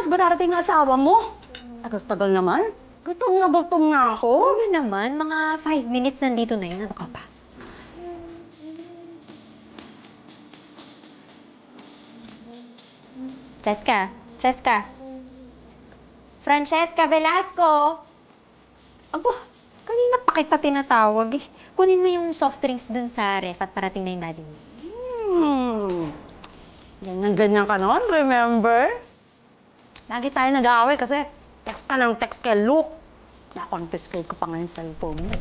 oras ba darating ang asawa mo? Tagal-tagal naman. Gutom na ako. Oo naman, mga 5 minutes nandito na yun. Ano ka pa? Cheska. Francesca Velasco! Aba, kanina pa kita tinatawag eh. Kunin mo yung soft drinks dun sa ref at parating na yung daddy mo. Ganyan-ganyan ka noon, remember? Lagi tayo nag-aaway kasi text ka ng text kay Luke. Na-confiscate ko pa nga yung cellphone mo.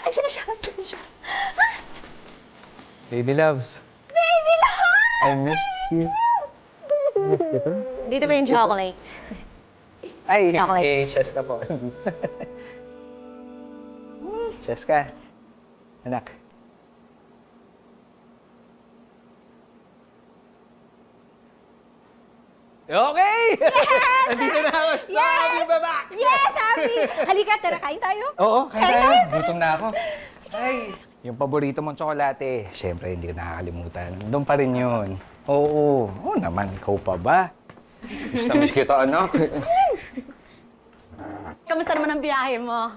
Ay, sino siya? Baby loves. Baby love! I missed you. Dito ba yung chocolates? Ay, Chocolates. Cheska po. Cheska. Anak. Okay! Yes! Nandito na ako. Sorry, baba! Yes, Abby! Halika, tara, kain tayo. Oo, Kain kaya tayo. gutom na ako. Ay, yung paborito mong tsokolate, syempre hindi ko nakakalimutan. Doon pa rin yun. Oo naman, ikaw pa ba? Miss na miss kita, anak. Kamusta naman ang biyahe mo?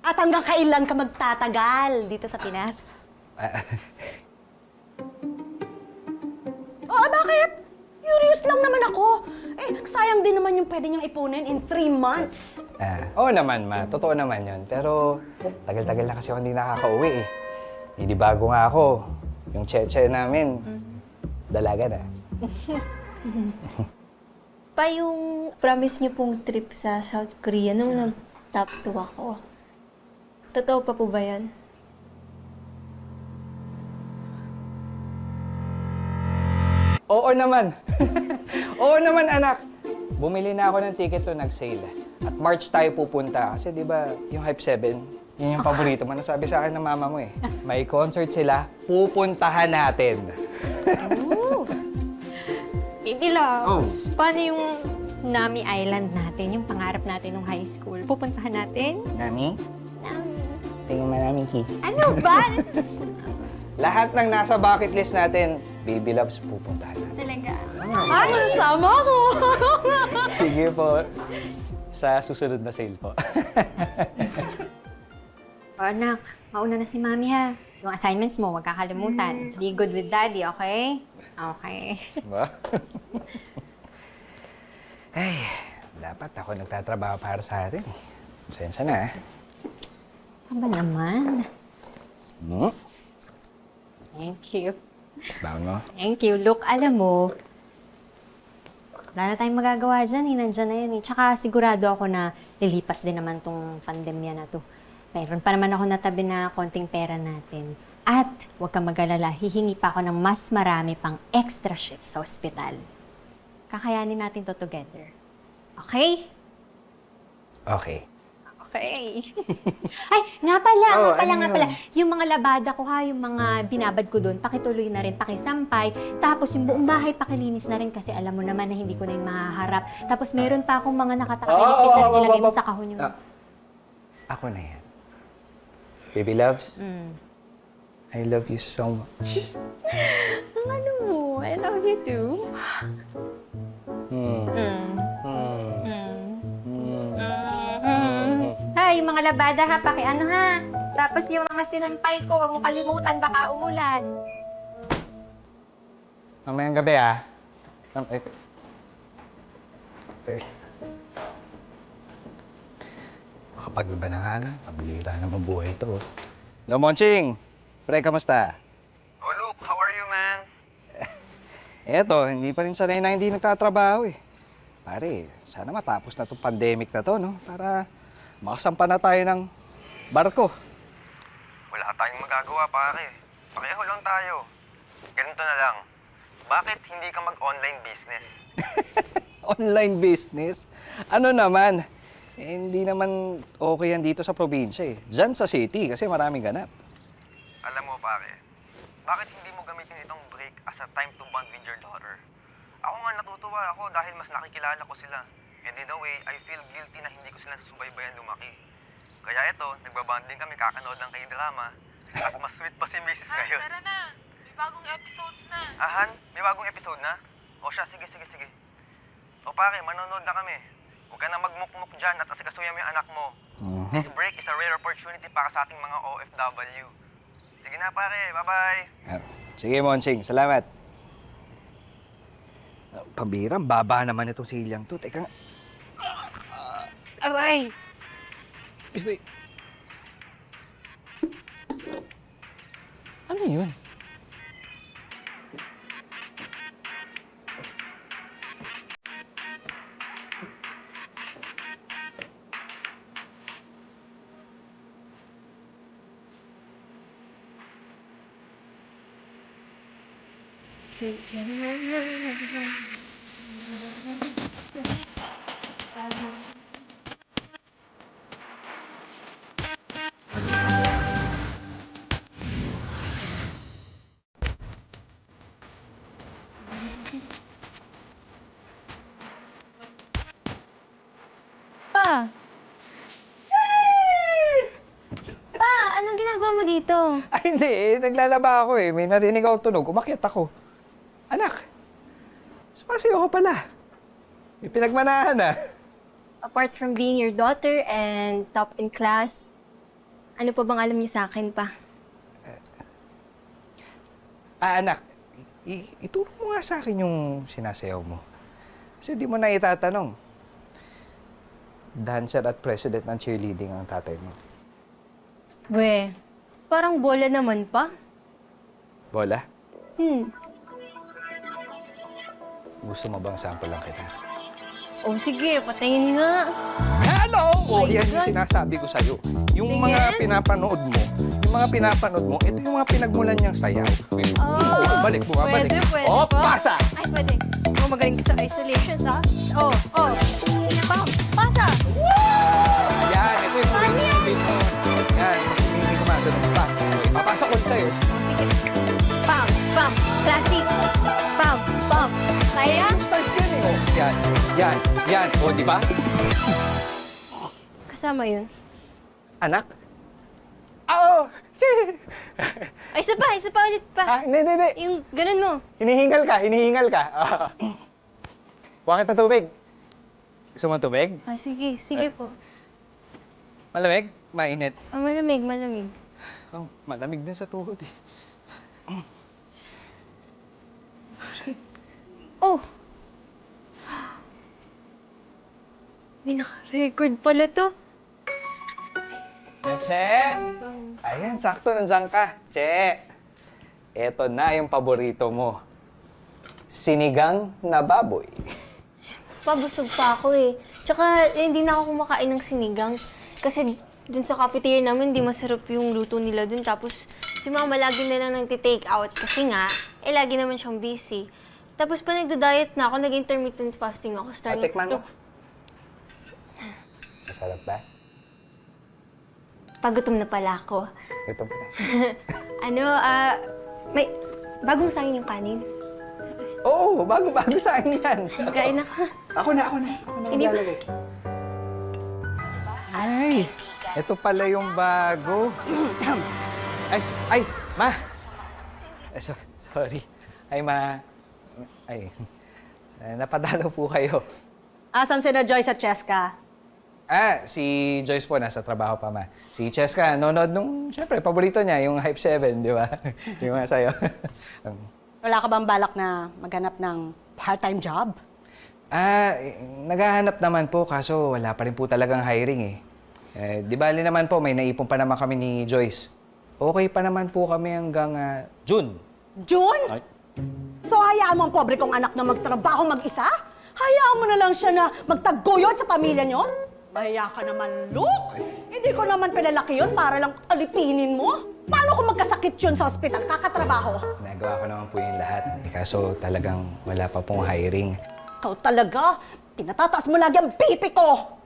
At hanggang kailan ka magtatagal dito sa Pinas? Oo, bakit? Curious lang naman ako. Eh, sayang din naman yung pwede niyang ipunin in 3 months. Oo naman, ma. Totoo naman yun. Pero tagal-tagal na kasi ako hindi nakakauwi eh. Hindi bago nga ako. Yung cheche namin, dalaga na. Pa yung promise niyo pong trip sa South Korea nung nag-top 2 ako. Totoo pa po ba yan? Oo naman. Oo naman, anak. Bumili na ako ng ticket to nag-sale. At March tayo pupunta. Kasi di ba yung Hype 7, yun yung paborito mo. Nasabi sa akin ng mama mo eh. May concert sila, pupuntahan natin. Baby loves, paano yung Nami Island natin, yung pangarap natin nung high school? Pupuntahan natin? Nami, Nami. tingin mo namin kiss. Ano ba? Lahat ng nasa bucket list natin, baby loves, pupuntahan natin. Talaga? Ay, sama ko! Sige po. Sa susunod na sale po. O anak, mauna na si Mami ha. Yung assignments mo, huwag kakalimutan. Be good with Daddy, okay? Okay. Ba? Ay, dapat ako nagtatrabaho para sa atin. Pasensya na, eh. Ano ba naman? Hmm? Thank you. Baon mo? Thank you. Look, alam mo, wala na tayong magagawa dyan eh. Nandyan na yan eh. Tsaka sigurado ako na lilipas din naman tong pandemya na to. Meron pa naman ako natabi na konting pera natin. At huwag kang mag-alala, hihingi pa ako ng mas marami pang extra shifts sa ospital. Kakayanin natin to together. Okay? Okay. Okay. Ay, nga pala, Oh, ano nga yun? pala. Yung mga labada ko ha, yung mga binabad ko doon, pakituloy na rin, pakisampay. Tapos yung buong bahay pakilinis na rin kasi alam mo naman na hindi ko na yung mahaharap. Tapos meron pa akong mga nakatakahilipit na nilagay mo sa kahon yung... Ako na yan. Baby loves, Mm. I love you so much. Ang ano mo, I love you too. Hmm. Mm. Hmm. Mm. Hmm. Hay, mga labada ha, pakiano ha. Tapos yung mga sinampay ko, huwag mo kalimutan, baka umulan. Mamayang gabi, ah. Makapag-iba na nga lang. Pabilita na mabuhay ito. Hello, Monching! Pre, kamusta? Oh, Luke, how are you, man? Eto, hindi pa rin sanay na hindi nagtatrabaho eh. Pare, sana matapos na itong pandemic na to, no? Para makasampa na tayo ng barko. Wala tayong magagawa, pare. Pareho lang tayo. Ganito na lang. Bakit hindi ka mag-online business? Online business? Ano naman? Eh, hindi naman okay yan dito sa probinsya eh. Diyan sa city kasi maraming ganap. Alam mo, pare, bakit hindi mo gamitin itong break as a time to bond with your daughter? Ako nga natutuwa ako dahil mas nakikilala ko sila. And in a way, I feel guilty na hindi ko sila subaybayan lumaki. Kaya ito, nagbabanding kami, kakanood ng K-drama. At mas sweet pa si Mrs. ngayon. Tara na. May bagong episode na. Ahan, may bagong episode na? O siya, sige. O pare, manonood na kami. Huwag ka na magmukmuk dyan at asikasuyan mo yung anak mo. This break is a rare opportunity para sa ating mga OFW. Sige na pare, bye-bye. Sige, Monching. Salamat. Pabirang, baba naman itong silyang to. Teka nga. Aray! Wait. Ano yun? Pa! Pa, anong ginagawa mo dito? Ay, hindi eh. Naglalaba ako eh. May narinig ako tunog. Umakyat ako. Anak, sumasayaw ka pala. May pinagmanahan ah. Apart from being your daughter and top in class, ano pa bang alam niyo sa akin pa? Anak, ituro mo nga sa akin yung sinasayaw mo. Kasi di mo na itatanong. Dancer at president ng cheerleading ang tatay mo. We, parang bola naman pa. Bola, gusto mo bang sample lang kita? Oh, sige, patayin nga. Hello! Oh my Yan yung God. sinasabi ko sa'yo. Yung Tingin. mga pinapanood mo, ito yung mga pinagmulan niyang sayaw. Balik, bumabalik. Pwede Oh, pa. pasa! Ay, pwede. Oh, magaling sa isolation, ha? Oh. Pasa! Yan, ito yung Ano yan? movie mo. Yan, hindi ko matanong pa. Okay, papasok ko sa'yo. Oh, sige. Pam! Classic! Pam! Kaya? Start yan eh. Oh, yan. O, di ba? Kasama yun. Anak? Oo! Ay, isa pa ulit pa. Hindi. Yung ganun mo. Hinihingal ka. Buwan kita tubig. Gusto mo tubig? Ah, sige po. Malamig? Mainit? Oh, malamig. Oh, malamig din sa tuhod eh. Oh! May naka-record pala to. Che! Ayan, sakto, nandiyan ka. Che! Eto na yung paborito mo. Sinigang na baboy. Pabusog pa ako eh. Tsaka hindi na ako kumakain ng sinigang. Kasi dun sa cafeteria namin, hindi masarap yung luto nila dun. Tapos si mama lagi na lang nagti-take out. Kasi nga, lagi naman siyang busy. Tapos pa nagda-diet na ako, nag-intermittent fasting ako. Tikman mo. Masarap ba? Pagutom na pala ako. Ito pa na. May bagong sangin yung kanin. Oo, bago sa akin yan. Kain ako. Ako na Hindi ba- maglalagay. Ay, ito pala yung bago. ay, ma. Sorry. Ay, ma. Ay, napadalo po kayo. Asan sina Joyce at Cheska? Si Joyce po nasa trabaho pa, ma. Si Cheska, nanonood nung, syempre, paborito niya, yung Hype 7, di ba? Yung nga sa'yo. Wala ka bang balak na maghanap ng part-time job? Naghahanap naman po, kaso wala pa rin po talagang hiring eh. Di bali naman po, may naipon pa naman kami ni Joyce. Okay pa naman po kami hanggang June. June? Ay. So hayaan mo ang pobre kong anak na magtrabaho mag-isa? Hayaan mo na lang siya na magtaguyod sa pamilya niyo? Mahiya ka naman, Luke! Hindi ko naman pinalaki yun para lang alipinin mo. Paano kung magkasakit yun sa ospital, kakatrabaho? Nagawa ko naman po yung lahat. Kaso talagang wala pa pong hiring. Ikaw talaga, pinatataas mo lagi ang pipi ko!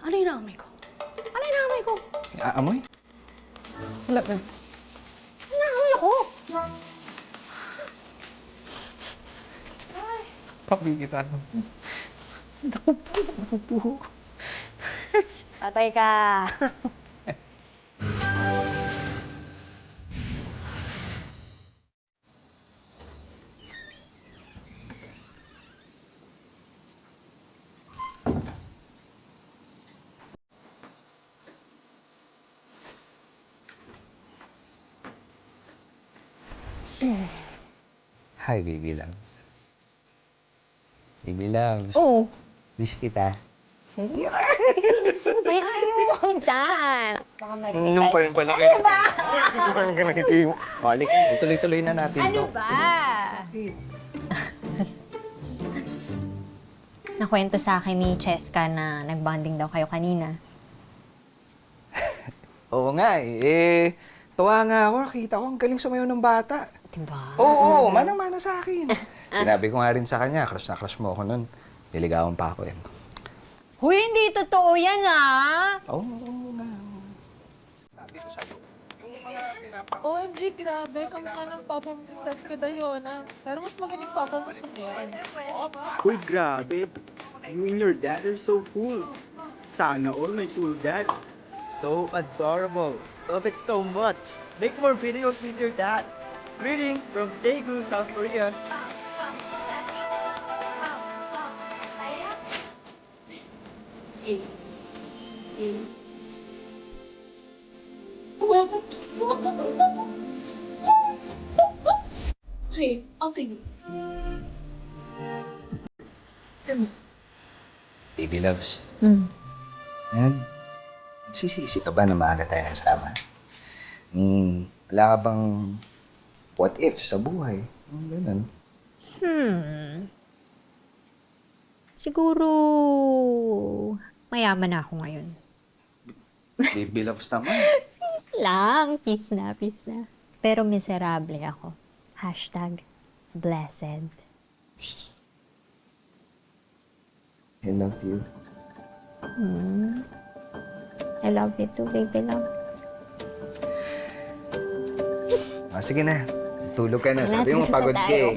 Ano yung naamoy ko? Amoy? Wala pa. Naamoy ako! Papigitan mo. Naku po. Patay ka! Hi, baby love. Baby love, Oh, miss kita. may ayaw dyan. Nung pa rin pala kayo. Balik, tuloy-tuloy na natin to. Ano ba? Nakwento sa akin ni Cheska na nagbonding daw kayo kanina. Oo nga eh. Tuwa nga ako, nakita ko ang galing sumayaw ng bata. Diba? Oo, manang-mana sa akin. Sinabi ko nga rin sa kanya, crush na crush mo ako nun. Niligawan pa ako eh. Huy, hindi totoo yan ah! Oo nga. Sabi ko sa'yo, yung mga pinapa... OMG, grabe. Kamukha ng papa mo si Seth Cadayona. Pero mas magaling papa mo sa ngayon. Uy, grabe. You and your dad are so cool. Sana all my cool dad. So adorable. Love it so much. Make more videos with your dad. Greetings from Daegu, South Korea. Baby loves. Sisisi ka ba na maaga tayo nagsama? Wala ka bang what if sa buhay? Ganun. Siguro mayaman na ako ngayon. Baby loves naman. Peace lang. Peace na, peace na. Pero miserable ako. #blessed. I love you. I love you too, baby loves. Sige na. Tulog ka na. Sabi mo pagod ka eh.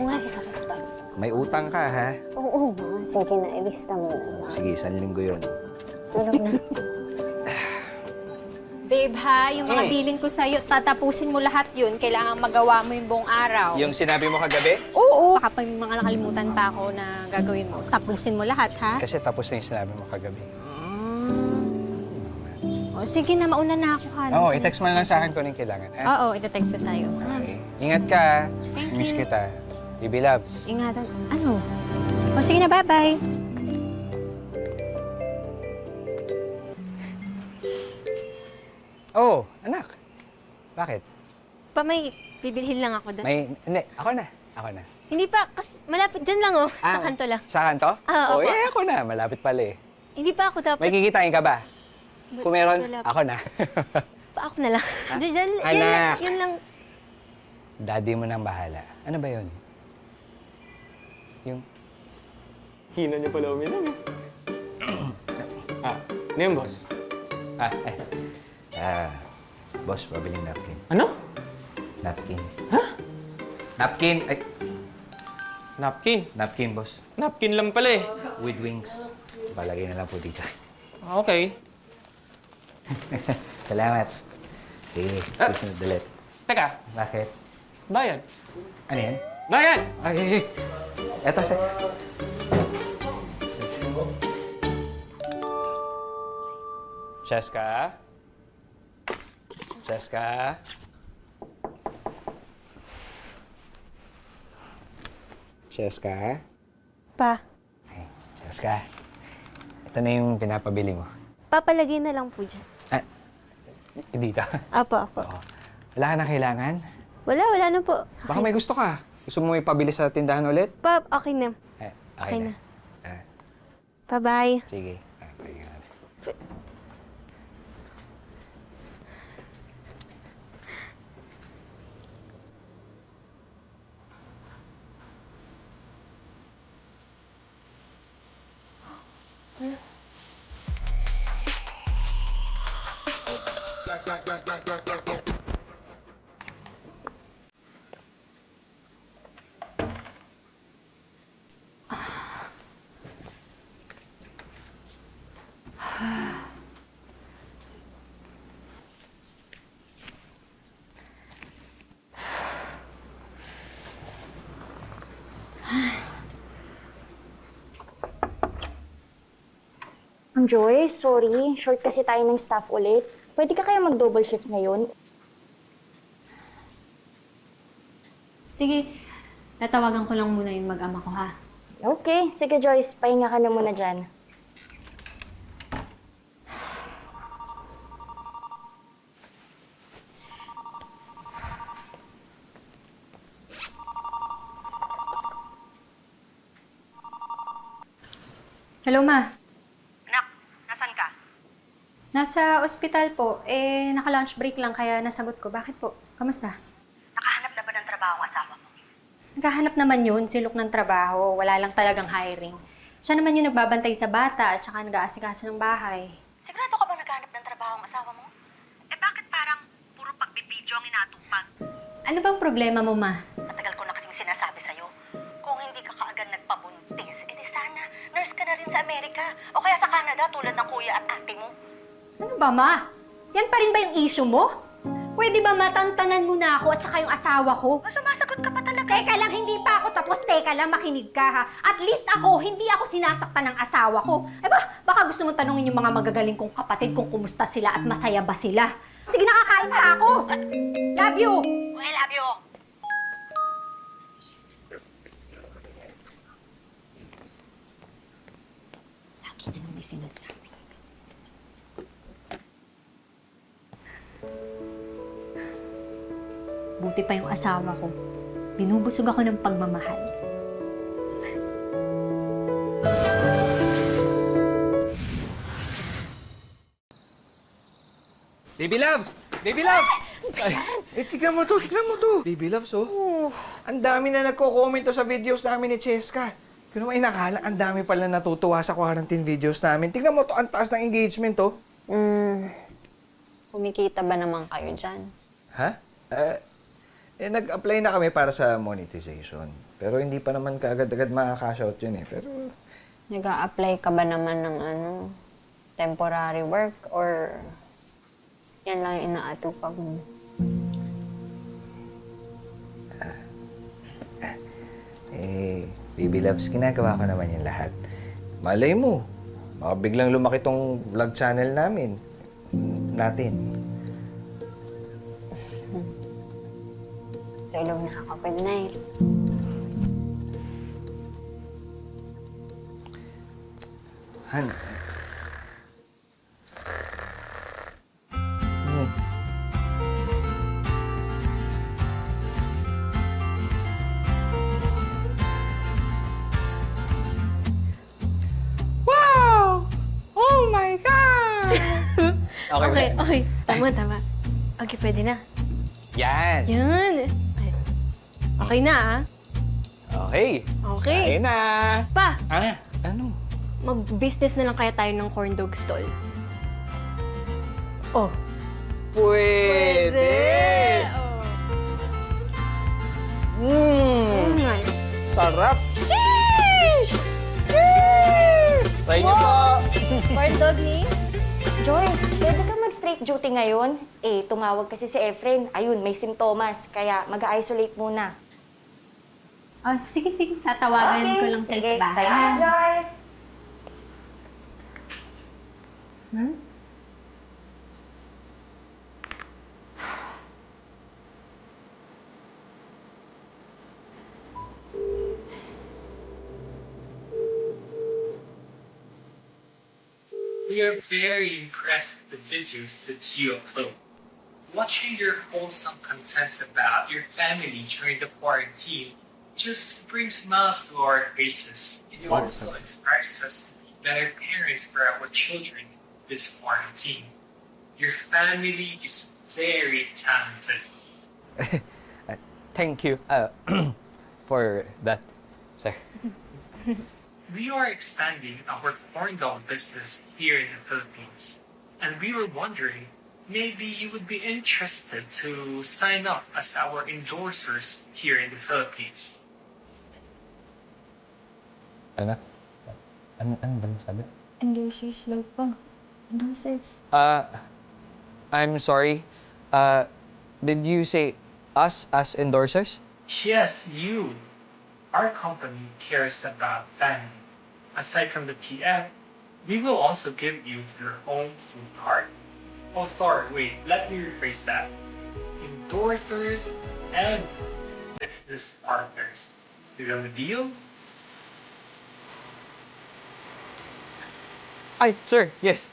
May utang ka ha? Oo nga. Sige na, ilista mo na. Sige, 1 linggo yun. Tulog na. Babe ha, yung mga bilin ko sa'yo, tatapusin mo lahat yun. Kailangan magawa mo yung buong araw. Yung sinabi mo kagabi? Oo! Baka pa yung mga nakalimutan pa ako na gagawin mo. Tapusin mo lahat, ha? Kasi tapos na yung sinabi mo kagabi. O, sige na, mauna na ako, ha? Oo, i-text mo na lang sa akin kung anong kailangan. Ha? Oo, itetext ko sa'yo. Okay. Ingat ka. Thank Miss you. kita. Baby loves. Ingatan. Ano? O, sige na, bye-bye. Oh, anak. Bakit? Pa, may bibilhin lang ako doon. Hindi, ako na. Ako na. Hindi pa, malapit dyan lang oh. Sa kanto lang. Sa kanto? Oo, Oh, opo. ako na. Malapit pala eh. Hindi pa ako dapat. May kikitain ka ba? Kung meron, wala pa. ako na. Pa ako na lang. Diyan, Anak. yun lang. Daddy mo nang bahala. Ano ba yun? Yung... Hina niyo pala uminom eh. Ano yung boss? Boss, pabiling napkin. Ano? Napkin. Ha? Napkin! Ay, Napkin. napkin, boss. Napkin lang pala eh. With wings. Palagay na lang po dito. Okay. Salamat. Sige, susunod ulit. Teka, Bakit? bayad. Ano yan? Bayad! Ay. Eto, sa... Cheska? Cheska? Cheska? Pa, Ay, Cheska. Ito na yung pinapabili mo. papalagay na lang po dyan. Dito. Apo. Wala ka na kailangan? Wala na po. Baka may gusto ka. Gusto mo ipabili sa tindahan ulit? Pa, okay na. Okay Okay na. na. Bye-bye. Sige. Pahinga ka na. Joy, sorry. Short kasi tayo ng staff ulit. Pwede ka kaya mag-double shift ngayon? Sige, tatawagan ko lang muna yung mag-ama ko, ha? Okay, sige Joyce, pahinga ka na muna dyan. Hello, Ma. Anak, nasan ka? Nasa ospital po. Naka-lunch break lang kaya nasagot ko. Bakit po? Kamusta? Nakahanap na ba ng trabaho ang asawa mo? Naghahanap naman yun, silok ng trabaho. Wala lang talagang hiring. Siya naman yung nagbabantay sa bata at saka nag-aasikaso ng bahay. Sigurado ka bang naghahanap ng trabaho ang asawa mo? Eh bakit parang puro pagbibidyo ang inatupag? Ano bang problema mo, Ma? Matagal ko na kasing sinasabi sa'yo, kung hindi ka kaagad nagpabuntis, edi sana nurse ka na rin sa Amerika o kaya sa Canada tulad ng kuya at ate mo. Ano ba, Ma? Yan pa rin ba yung issue mo? Pwede ba matantanan mo na ako at saka yung asawa ko? Sumasagot ka pa talaga. Teka lang, hindi pa ako tapos. Teka lang, makinig ka ha. At least ako, hindi ako sinasaktan ng asawa ko. Eh ba, baka gusto mong tanungin yung mga magagaling kong kapatid kung kumusta sila at masaya ba sila. Sige, nakakain pa ako. Love you! I love you. Lagi na lang may sinasabi. Buti pa yung asawa ko. Binubusog ako ng pagmamahal. Baby Loves! Baby Loves! Ay, tignan mo to, tignan mo to. Baby Loves, oh. Ang dami na nagko-comment sa videos namin ni Cheska. Kung naman inakala, ang dami pala natutuwa sa quarantine videos namin. Tignan mo to, ang taas ng engagement, oh. Kumikita ba naman kayo dyan? Ha? Nag-apply na kami para sa monetization. Pero hindi pa naman kaagad-agad makaka-cash out yun eh. Pero Nag-a-apply ka ba naman ng temporary work or yan lang yung inaatupag mo? Baby Loves, ginagawa ko naman yung lahat. Malay mo, baka biglang lumaki tong vlog channel natin. Tulog na ako. Good night. Han. Wow! Oh my God! Okay. Tama. Okay, pwede na. Yan! Yan. Ay, okay na, ah. Okay. Okay. Kain na! Pa, Ano? mag-business na lang kaya tayo ng corn dog stall. Oh. Pwede! Oh my. Sarap! Try niyo po! Corn dog ni? Joyce, pwede ka mag-straight duty ngayon? Tumawag kasi si Efren. Ayun, may simptomas, kaya mag-isolate muna. Oh, sige. Tatawagan ko lang sila sa bahay. Joyce! We are very impressed with the videos that you upload. Watching your wholesome contents about your family during the quarantine just brings smiles to our faces. It also inspires us to be better parents for our children this quarantine. Your family is very talented. Thank you for that, sir. We are expanding our corn dog business here in the Philippines, and we were wondering maybe you would be interested to sign up as our endorsers here in the Philippines. Ano ba sabi? Endorsers lang po. Endorsers. I'm sorry. Did you say us as endorsers? Yes, you. Our company cares about family. Aside from the TF, we will also give you your own food card. Oh, sorry, wait, let me rephrase that. Endorsers and business partners. Do you have a deal? Ay, sir, yes.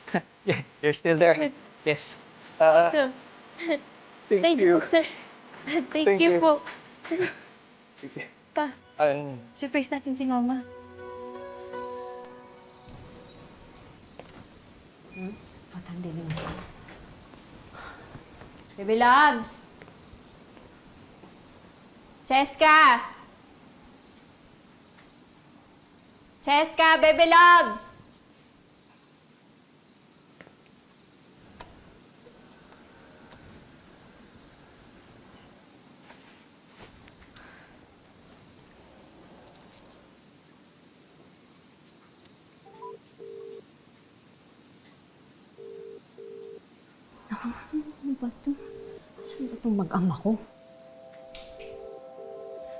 Yeah, you're still there. Yes. So, thank you, sir. Thank you. po. Pa, Ayun. surprise natin si Mama. Patandi din. Baby Loves! Cheska! Cheska, Baby Loves! Ano ba ito? Saan ba itong mag-ama ko?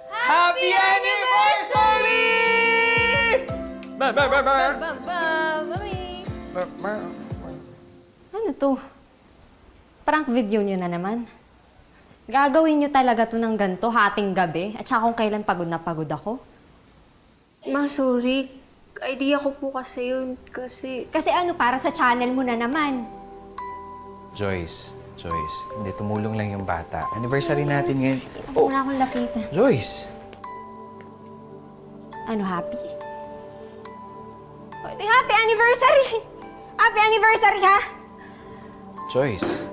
Happy anniversary! Ano to? Prank video nyo na naman. Gagawin nyo talaga to ng ganito hating gabi at saka kung kailan pagod na pagod ako? Ma, sorry. Idea ko po kasi yun. Kasi Kasi ano, para sa channel mo na naman. Joyce, hindi tumulong lang yung bata. Anniversary natin ngayon. Oh. Wala akong lapitan. Joyce! Ano, happy? Oh, happy anniversary! Happy anniversary, ha? Joyce.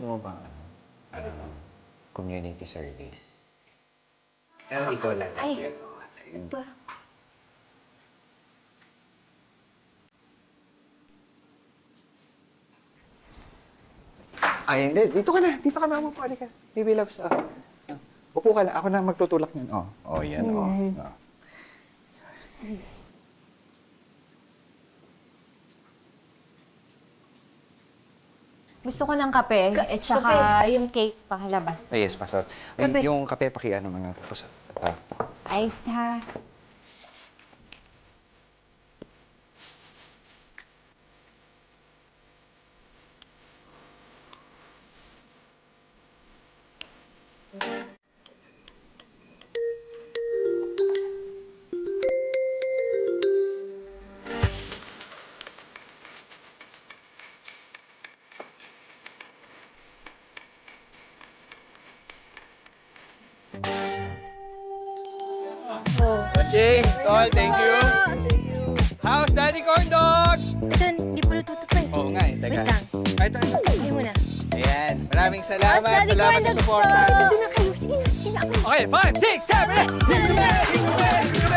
Ano ba? Community service. Pero ikaw lang. Ay. Ay, hindi. Dito ka na. Dito ka na. Upo ka. Baby Loves. Upo ka lang. Ako na magtutulak niyan. Yan. Gusto ko ng kape at saka yung cake pakalabas. Yes, pasok. Ay, Kape. yung kape, pakiano mga tapos. Iced, ha? Jay, Tol, thank you. How's Daddy Corn Dogs? Ito, hindi pa natutupay. Oo nga, teka. Wait lang. Ito. Ayaw mo na. Ayan, maraming salamat. Daddy Salamat Corn sa Dogs suporta. po! Doon na kayo. Sige na, sige na. Okay, 5, 6, 7, 8!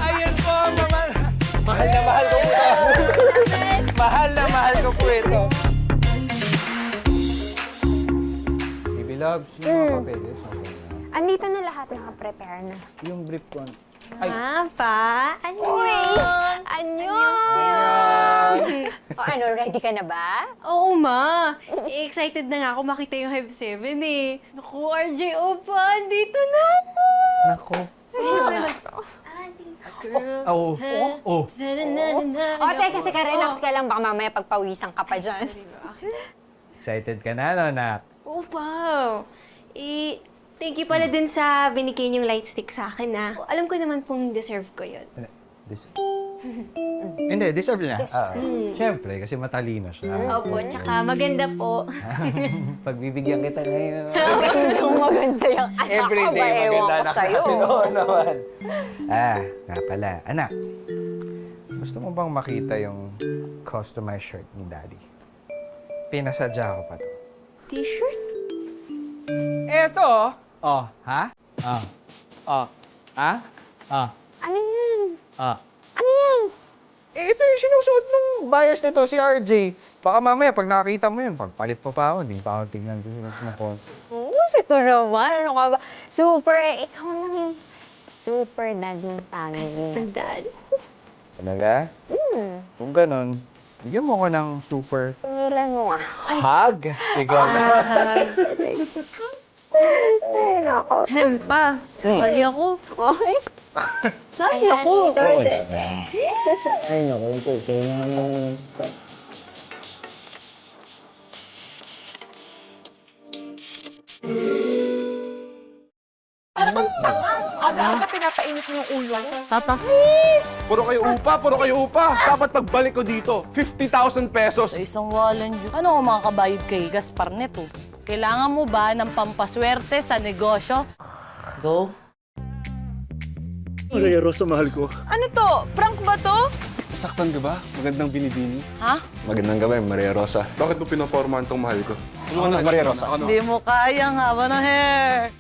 Ayan po, mahal na mahal ko po ito. Mahal na mahal ko po ito. Baby Loves, yung mga papeles. Andito na lahat, naka-prepare na. Yung brief ko. Ay, Pa? Anyon! O ano, ready ka na ba? Oo, Ma. Excited na nga ako makita yung Hive 7 eh. Naku, RJ Opa, andito na ako. nako. Girl. Oh. O, teka, relax ka lang. Baka mamaya pagpawisan ka pa dyan. Excited ka na, no, Nak? Oh, wow. Thank you pala dun sa binigay niyong light stick sa akin, ah. Alam ko naman pong deserve ko yun. Hindi, deserve niya. Siyempre, kasi matalino siya. Opo, tsaka maganda po. Pagbibigyan kita ngayon. Maganda yung anak Everyday, maganda na sa'yo. Oo naman. Nga pala. Anak, gusto mo bang makita yung customized shirt ni Daddy? Pinasadya ko pa to. T-shirt? Eto! Oh, ha? Ha? Ano yan? Ano yan? Ito yung sinusuot ng buyers nito, si RJ. Baka mamaya, pag nakakita mo yun, pagpalit mo pa ako, hindi pa ako tingnan ko. Ito naman. Ano ka ba? Super, ikaw lang yung super dad ng family. Super dad. Talaga? Kung ganon, bigyan mo ko ng super Pangilan mo nga. hug. Ikaw na. Ay, nako. Pa, mali ako. Okay. Sali ako. Ay, naku, ito naman. Puro kayo upa. Dapat pagbalik ko dito, 50,000 pesos. Sa isang walan yun. Ano ang mga kabayad kay Gaspar neto? Kailangan mo ba ng pampaswerte sa negosyo? Go. Maria Rosa, mahal ko. Ano to? Prank ba to? Saktan ka ba? Magandang binibini. Ha? Magandang gabi, Maria Rosa. Bakit mo pinopormahan tong mahal ko? Ano Maria Rosa? Hindi mo kayang haba ng hair.